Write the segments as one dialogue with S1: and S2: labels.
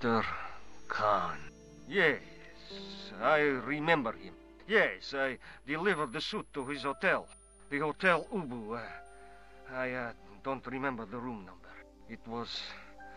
S1: Mr. Khan. Yes, I remember him. Yes, I delivered the suit to his hotel. The Hotel Ubu. I don't remember the room number. It was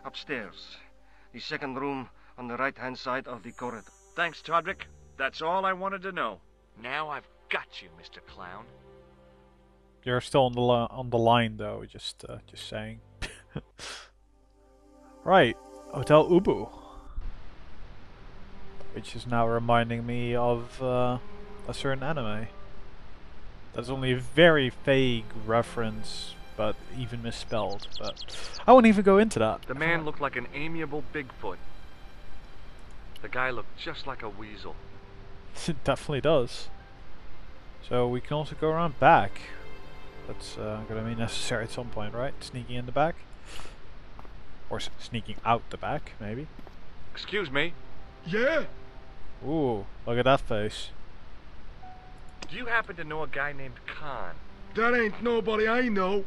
S1: upstairs. The second room on the right-hand side of the corridor.
S2: Thanks, Todrick. That's all I wanted to know. Now I've got you, Mr. Clown.
S3: You're still on the line though, just saying. Right, Hotel Ubu. Which is now reminding me of a certain anime. That's only a very vague reference, but even misspelled. But I won't even go into that.
S2: The man looked like an amiable Bigfoot. The guy looked just like a weasel.
S3: It definitely does. So we can also go around back. That's gonna be necessary at some point, right? Sneaking in the back? Or sneaking out the back, maybe?
S2: Excuse me?
S4: Yeah?
S3: Ooh, look at that face.
S2: Do you happen to know a guy named Khan?
S4: That ain't nobody I know.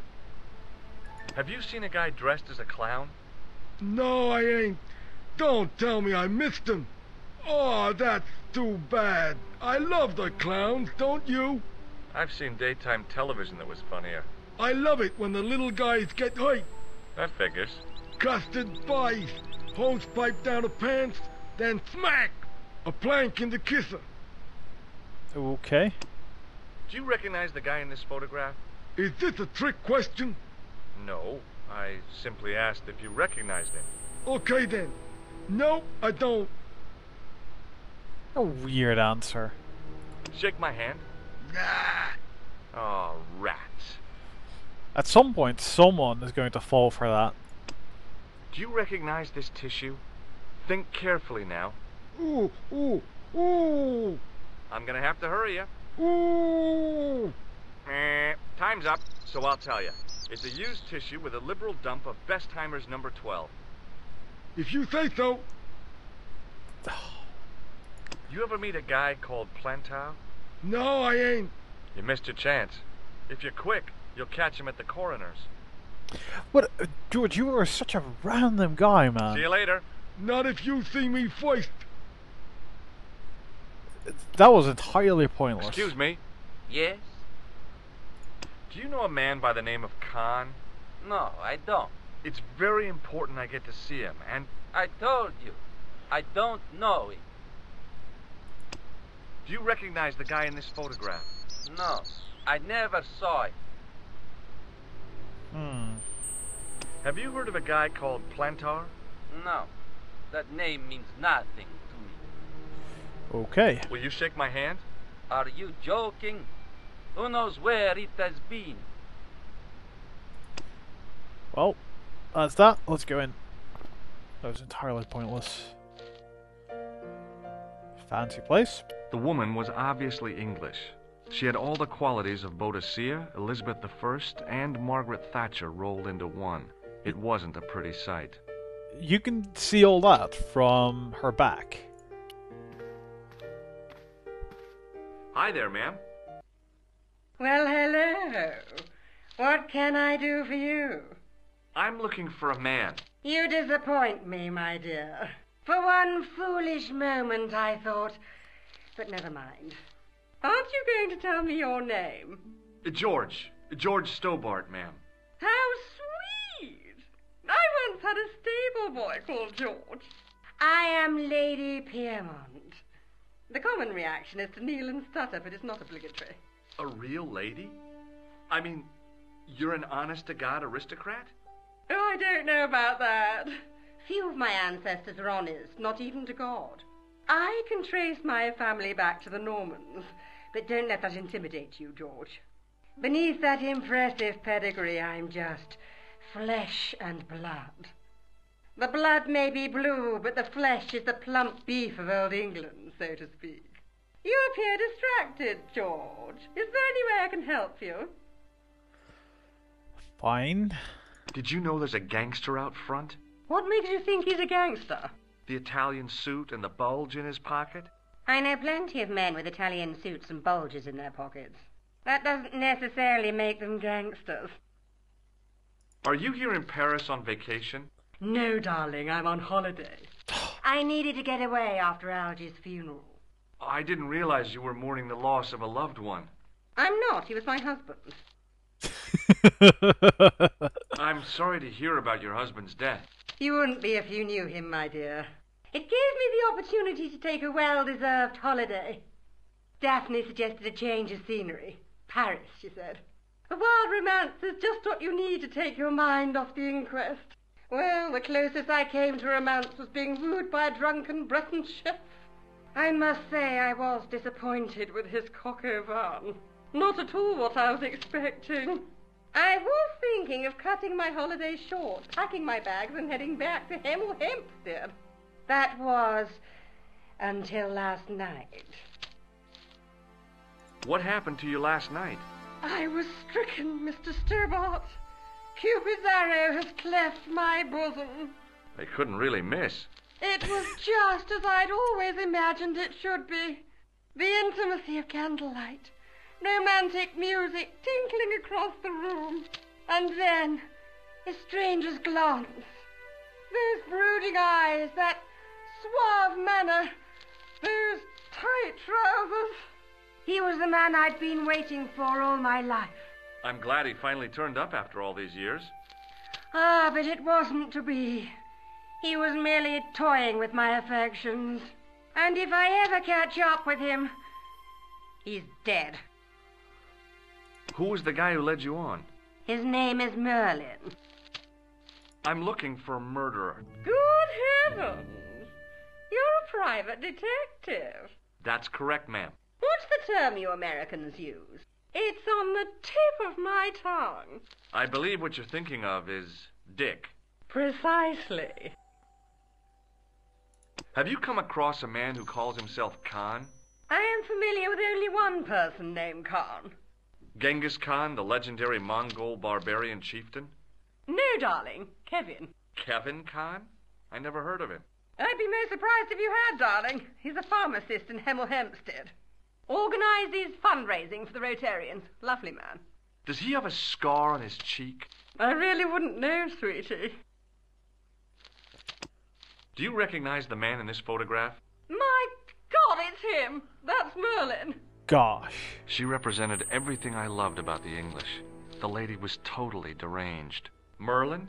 S2: Have you seen a guy dressed as a clown?
S4: No, I ain't. Don't tell me I missed him. Oh, that's too bad. I love the clowns, don't you?
S2: I've seen daytime television that was funnier.
S4: I love it when the little guys get hurt.
S2: That figures.
S4: Custard pies, hose pipe down the pants, then smack! A plank in the kisser.
S3: Okay.
S2: Do you recognize the guy in this photograph?
S4: Is this a trick question?
S2: No, I simply asked if you recognized him.
S4: Okay then. No, I don't.
S3: A weird answer.
S2: Shake my hand.
S4: Nah.
S2: Oh, rats.
S3: At some point, someone is going to fall for that.
S2: Do you recognize this tissue? Think carefully now.
S4: Ooh, ooh, ooh,
S2: I'm gonna have to hurry you.
S4: ooh.
S2: Time's up, so I'll tell you. It's a used tissue with a liberal dump of Bestheimer's number 12.
S4: If you say so.
S2: You ever meet a guy called Plantar?
S4: No, I ain't.
S2: You missed your chance. If you're quick, you'll catch him at the coroner's.
S3: What, George? You are such a random guy, man.
S2: See you later.
S4: Not if you see me first.
S3: That was entirely pointless.
S2: Excuse me.
S5: Yes?
S2: Do you know a man by the name of Khan?
S5: No, I don't.
S2: It's very important I get to see him, and
S5: I told you, I don't know it.
S2: do you recognize the guy in this photograph?
S5: No, I never saw it.
S2: Have you heard of a guy called Plantar?
S5: No, that name means nothing to me.
S3: Okay.
S2: Will you shake my hand?
S5: Are you joking? Who knows where it has been?
S3: Well, that's that. Let's go in. That was entirely pointless. Fancy place.
S2: The woman was obviously English. She had all the qualities of Boadicea, Elizabeth I, and Margaret Thatcher rolled into one. It wasn't a pretty sight.
S3: You can see all that from her back.
S2: Hi there, ma'am.
S6: Well, hello. What can I do for you?
S2: I'm looking for a man.
S6: You disappoint me, my dear. For one foolish moment I thought... But never mind. Aren't you going to tell me your name?
S2: George. George Stobart, ma'am.
S6: How sweet! I once had a stable boy called George. I am Lady Piermont. The common reaction is to kneel and stutter, but it's not obligatory.
S2: A real lady? I mean, you're an honest-to-God aristocrat?
S6: Oh, I don't know about that. Few of my ancestors are honest, not even to God. I can trace my family back to the Normans, but don't let that intimidate you, George. Beneath that impressive pedigree, I'm just flesh and blood. The blood may be blue, but the flesh is the plump beef of old England, so to speak. You appear distracted, George. Is there any way I can help you?
S3: Fine.
S2: Did you know there's a gangster out front?
S6: What makes you think he's a gangster?
S2: The Italian suit and the bulge in his pocket?
S6: I know plenty of men with Italian suits and bulges in their pockets. That doesn't necessarily make them gangsters.
S2: Are you here in Paris on vacation?
S6: No, darling, I'm on holiday. I needed to get away after Algy's funeral.
S2: I didn't realize you were mourning the loss of a loved one.
S6: I'm not. He was my husband.
S2: I'm sorry to hear about your husband's death.
S6: You wouldn't be if you knew him, my dear. It gave me the opportunity to take a well-deserved holiday. Daphne suggested a change of scenery. Paris, she said. A wild romance is just what you need to take your mind off the inquest. Well, the closest I came to romance was being wooed by a drunken Breton chef. I must say I was disappointed with his coq au vin. Not at all what I was expecting. I was thinking of cutting my holiday short, packing my bags and heading back to Hemel Hempstead. That was until last night.
S2: What happened to you last night?
S6: I was stricken, Mr. Stobart. Cupid's arrow has cleft my bosom.
S2: They couldn't really miss.
S6: It was just as I'd always imagined it should be. The intimacy of candlelight, romantic music tinkling across the room, and then a stranger's glance. Those brooding eyes, that suave manner, those tight trousers. He was the man I'd been waiting for all my life.
S2: I'm glad he finally turned up after all these years.
S6: Ah, but it wasn't to be. He was merely toying with my affections. And if I ever catch up with him, he's dead.
S2: Who was the guy who led you on?
S6: His name is Merlin.
S2: I'm looking for a murderer.
S6: Good heavens! You're a private detective.
S2: That's correct, ma'am.
S6: What's the term you Americans use? It's on the tip of my tongue.
S2: I believe what you're thinking of is Dick.
S6: Precisely.
S2: Have you come across a man who calls himself Khan?
S6: I am familiar with only one person named Khan.
S2: Genghis Khan, the legendary Mongol barbarian chieftain?
S6: No, darling. Kevin.
S2: Kevin Khan? I never heard of him.
S6: I'd be most surprised if you had, darling. He's a pharmacist in Hemel Hempstead. Organises fundraising for the Rotarians. Lovely man.
S2: Does he have a scar on his cheek?
S6: I really wouldn't know, sweetie.
S2: Do you recognize the man in this photograph?
S6: My God, it's him. That's Merlin.
S3: Gosh.
S2: She represented everything I loved about the English. The lady was totally deranged. Merlin?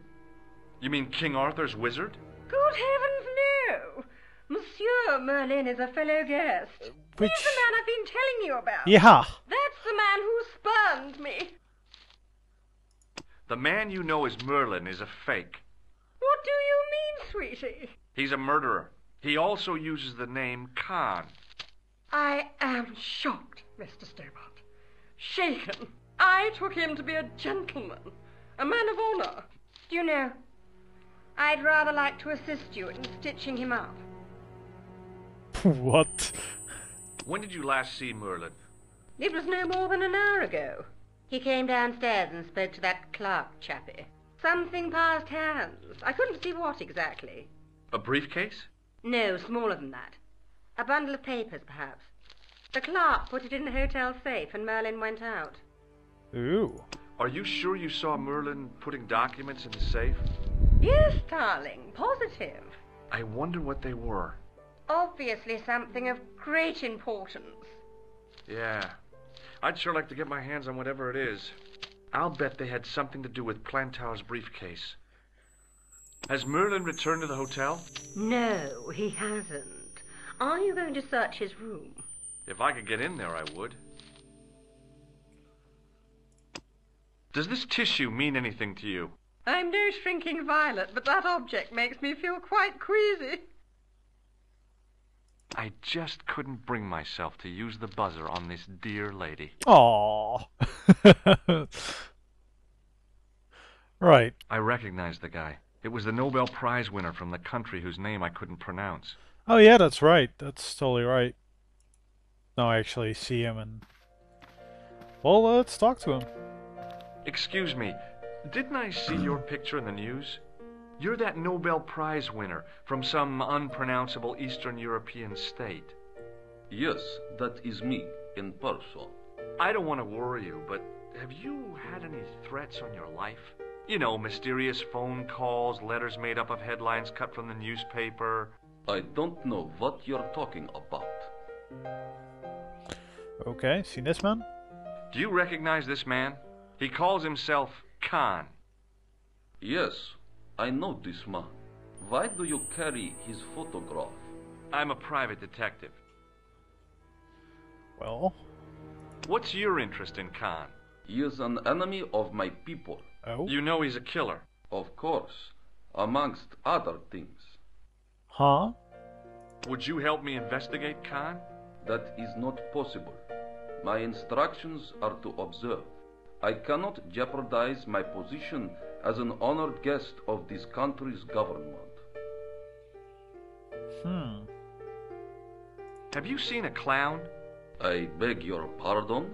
S2: You mean King Arthur's wizard?
S6: Good heavens, no. Monsieur Merlin is a fellow guest.
S3: Which...
S6: He's the man I've been telling you about.
S3: Yeah.
S6: That's the man who spurned me.
S2: The man you know as Merlin is a fake.
S6: What do you mean, sweetie?
S2: He's a murderer. He also uses the name Khan.
S6: I am shocked, Mr. Stobart. Shaken. I took him to be a gentleman, a man of honor. Do you know, I'd rather like to assist you in stitching him up.
S3: What?
S2: When did you last see Merlin?
S6: It was no more than an hour ago. He came downstairs and spoke to that clerk chappie. Something passed hands. I couldn't see what exactly.
S2: A briefcase?
S6: No, smaller than that. A bundle of papers, perhaps. The clerk put it in the hotel safe and Merlin went out.
S3: Ooh.
S2: Are you sure you saw Merlin putting documents in the safe?
S6: Yes, darling, positive.
S2: I wonder what they were.
S6: Obviously something of great importance.
S2: Yeah. I'd sure like to get my hands on whatever it is. I'll bet they had something to do with Plantow's briefcase. Has Merlin returned to the hotel?
S6: No, he hasn't. Are you going to search his room?
S2: If I could get in there, I would. Does this tissue mean anything to you?
S6: I'm no shrinking violet, but that object makes me feel quite queasy.
S2: I just couldn't bring myself to use the buzzer on this dear lady.
S3: Aww. Right.
S2: I recognized the guy. It was the Nobel Prize winner from the country whose name I couldn't pronounce.
S3: Oh yeah, that's right. That's totally right. No, I actually see him and... Well, let's talk to him.
S2: Excuse me, didn't I see your picture in the news? You're that Nobel Prize winner from some unpronounceable Eastern European state.
S7: Yes, that is me, in person.
S2: I don't want to worry you, but have you had any threats on your life? You know, mysterious phone calls, letters made up of headlines cut from the newspaper.
S7: I don't know what you're talking about.
S3: Okay, seen this man?
S2: Do you recognize this man? He calls himself Khan.
S7: Yes, I know this man. Why do you carry his photograph?
S2: I'm a private detective.
S3: Well,
S2: What's your interest in Khan?
S7: He is an enemy of my people.
S3: oh.
S2: You know he's a killer.
S7: Of course, amongst other things.
S3: Huh?
S2: Would you help me investigate Khan?
S7: That is not possible. My instructions are to observe. I cannot jeopardize my position as an honored guest of this country's government.
S2: Have you seen a clown?
S7: I beg your pardon?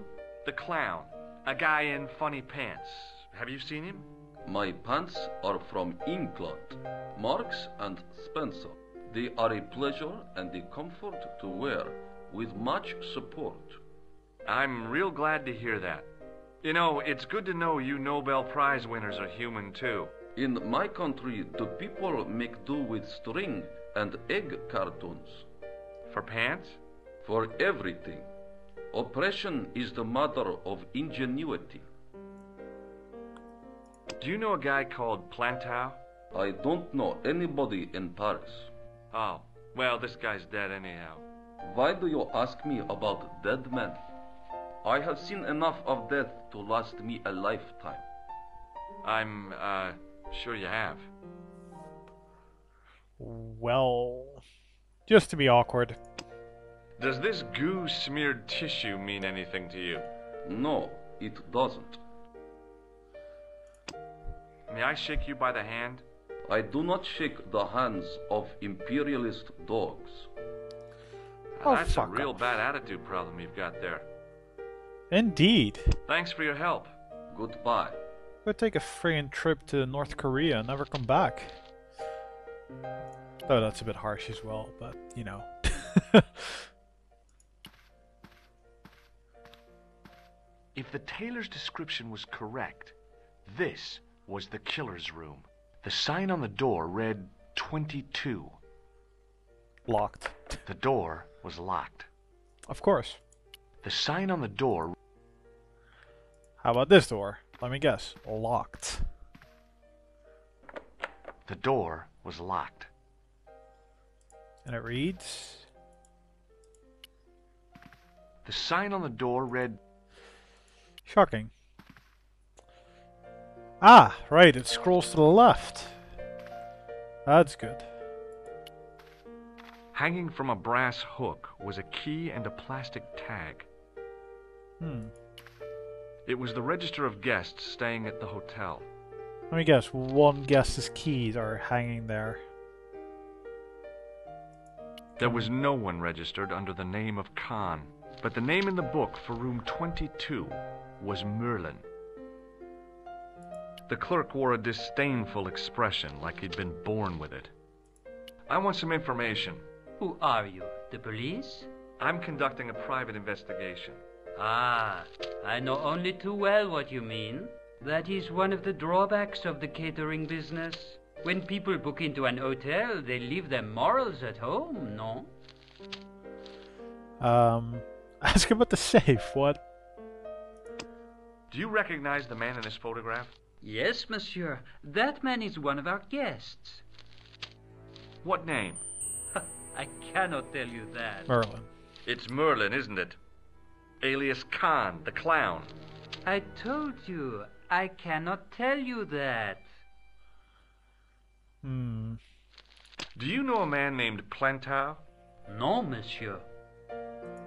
S2: The clown. A guy in funny pants. Have you seen him?
S7: My pants are from England, Marks and Spencer. They are a pleasure and a comfort to wear, with much support.
S2: I'm real glad to hear that. You know, it's good to know you Nobel Prize winners are human too.
S7: In my country, the people make do with string and egg cartoons.
S2: For pants?
S7: For everything. Oppression is the mother of ingenuity.
S2: Do you know a guy called Plantow?
S7: I don't know anybody in Paris.
S2: Oh, well, this guy's dead anyhow.
S7: Why do you ask me about dead men? I have seen enough of death to last me a lifetime.
S2: I'm, sure you have.
S3: Well, just to be awkward.
S2: Does this goo-smeared tissue mean anything to you?
S7: No, it doesn't.
S2: May I shake you by the hand?
S7: I do not shake the hands of imperialist dogs.
S3: Oh,
S2: That's a
S3: fuck
S2: real
S3: off.
S2: bad attitude problem you've got there.
S3: Indeed.
S2: Thanks for your help.
S7: Goodbye.
S3: Go take a friggin' trip to North Korea and never come back. Though that's a bit harsh as well, but you know.
S2: If the tailor's description was correct, this was the killer's room. The sign on the door read 22.
S3: Locked.
S2: The door was locked.
S3: Of course.
S2: The sign on the door...
S3: How about this door? Let me guess. Locked.
S2: The door was locked.
S3: And it reads...
S2: The sign on the door read...
S3: Shocking. Ah, right, it scrolls to the left. That's good.
S2: Hanging from a brass hook was a key and a plastic tag. It was the register of guests staying at the hotel.
S3: Let me guess, one guest's keys are hanging there.
S2: There was no one registered under the name of Khan, but the name in the book for room 22 was Merlin. The clerk wore a disdainful expression, like he'd been born with it. I want some information.
S5: Who are you? The police?
S2: I'm conducting a private investigation.
S5: Ah, I know only too well what you mean. That is one of the drawbacks of the catering business. When people book into an hotel, they leave their morals at home, no?
S3: Ask about the safe, what?
S2: Do you recognize the man in this photograph?
S5: Yes, monsieur. That man is one of our guests.
S2: What name?
S5: I cannot tell you that.
S3: Merlin.
S2: It's Merlin, isn't it? Alias Khan, the clown.
S5: I told you, I cannot tell you that.
S2: Do you know a man named Plantow?
S5: No, monsieur.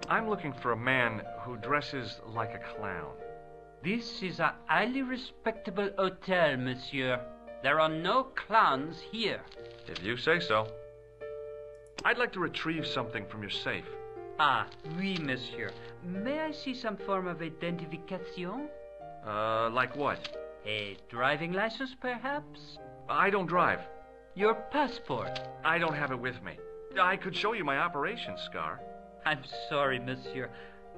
S2: I'm looking for a man who dresses like a clown.
S5: This is a highly respectable hotel, monsieur. There are no clowns here.
S2: If you say so. I'd like to retrieve something from your safe.
S5: Ah, oui, monsieur. May I see some form of identification?
S2: Like what?
S5: A driving license, perhaps?
S2: I don't drive.
S5: Your passport?
S2: I don't have it with me. I could show you my operation scar.
S5: I'm sorry, monsieur.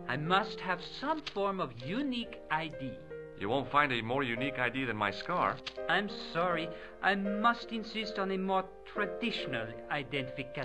S5: I must have some form of unique ID.
S2: You won't find a more unique ID than my scar.
S5: I'm sorry. I must insist on a more traditional identification.